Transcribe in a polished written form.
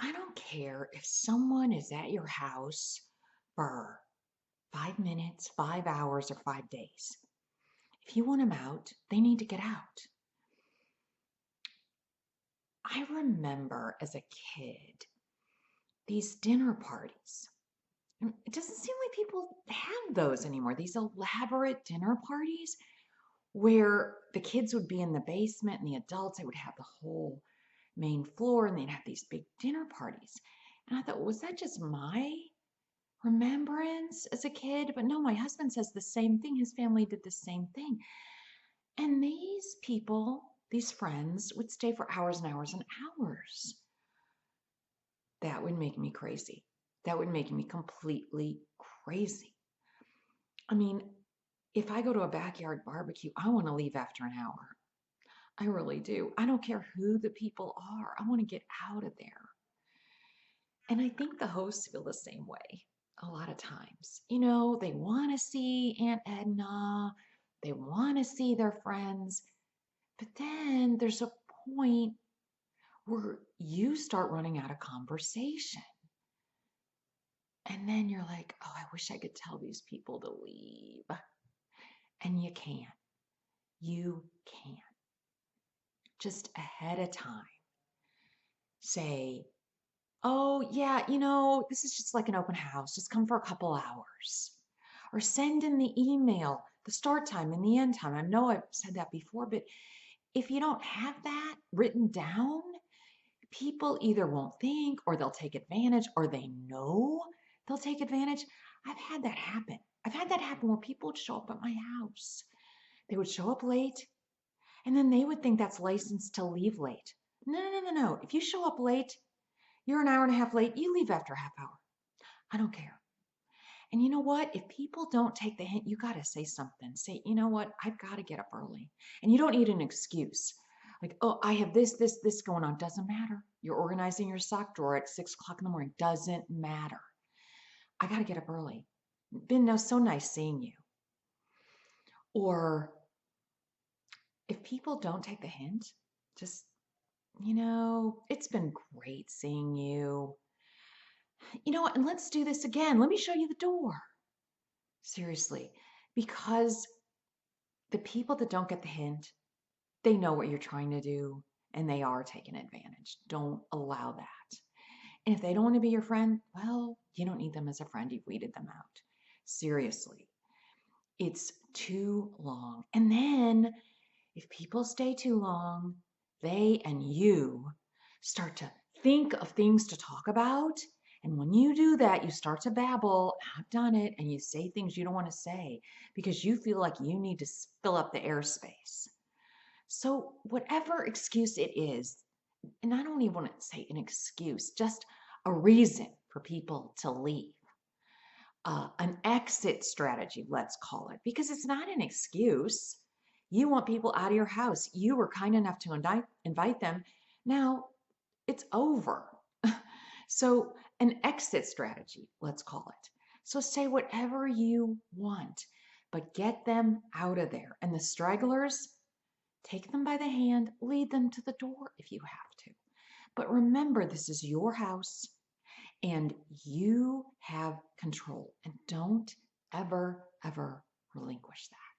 I don't care if someone is at your house for 5 minutes, 5 hours, or 5 days. If you want them out, they need to get out. I remember as a kid these dinner parties. And it doesn't seem like people have those anymore, these elaborate dinner parties where the kids would be in the basement and the adults, they would have the whole main floor and they'd have these big dinner parties. And I thought, was that just my remembrance as a kid? But no, my husband says the same thing. His family did the same thing. And these people, these friends, would stay for hours and hours and hours. That would make me crazy. That would make me completely crazy. I mean, if I go to a backyard barbecue, I want to leave after an hour. I really do. I don't care who the people are. I want to get out of there. And I think the hosts feel the same way a lot of times. They want to see Aunt Edna, they want to see their friends, but then there's a point where you start running out of conversation. And then you're like, oh, I wish I could tell these people to leave. And you can't. You can't. Just ahead of time, say, oh, yeah, this is just like an open house. Just come for a couple hours. Or send in the email, the start time and the end time. I know I've said that before, but if you don't have that written down, people either won't think or they'll take advantage or they know they'll take advantage. I've had that happen. I've had that happen where people would show up at my house. They would show up late and then they would think that's license to leave late. No, no, no, no, no. If you show up late, you're an hour and a half late, you leave after a half hour. I don't care. And you know what? If people don't take the hint, you got to say something. Say, you know what? I've got to get up early. And you don't need an excuse. Like, oh, I have this going on. Doesn't matter. You're organizing your sock drawer at 6 o'clock in the morning. Doesn't matter. I got to get up early. Ben, no, so nice seeing you. Or if people don't take the hint, just, it's been great seeing you. You know what? And let's do this again. Let me show you the door. Seriously, because the people that don't get the hint, they know what you're trying to do and they are taking advantage. Don't allow that. And if they don't want to be your friend, well, you don't need them as a friend. You've weeded them out. Seriously, it's too long. And then if people stay too long, they and you start to think of things to talk about. And when you do that, you start to babble. I've done it. And you say things you don't want to say because you feel like you need to fill up the airspace. So, whatever excuse it is, and I don't even want to say an excuse, just a reason for people to leave, an exit strategy, let's call it, because it's not an excuse. You want people out of your house. You were kind enough to invite them. Now it's over. So, an exit strategy, let's call it. So, say whatever you want, but get them out of there. And the stragglers, take them by the hand, lead them to the door if you have to. But remember, this is your house and you have control. And don't ever, ever relinquish that.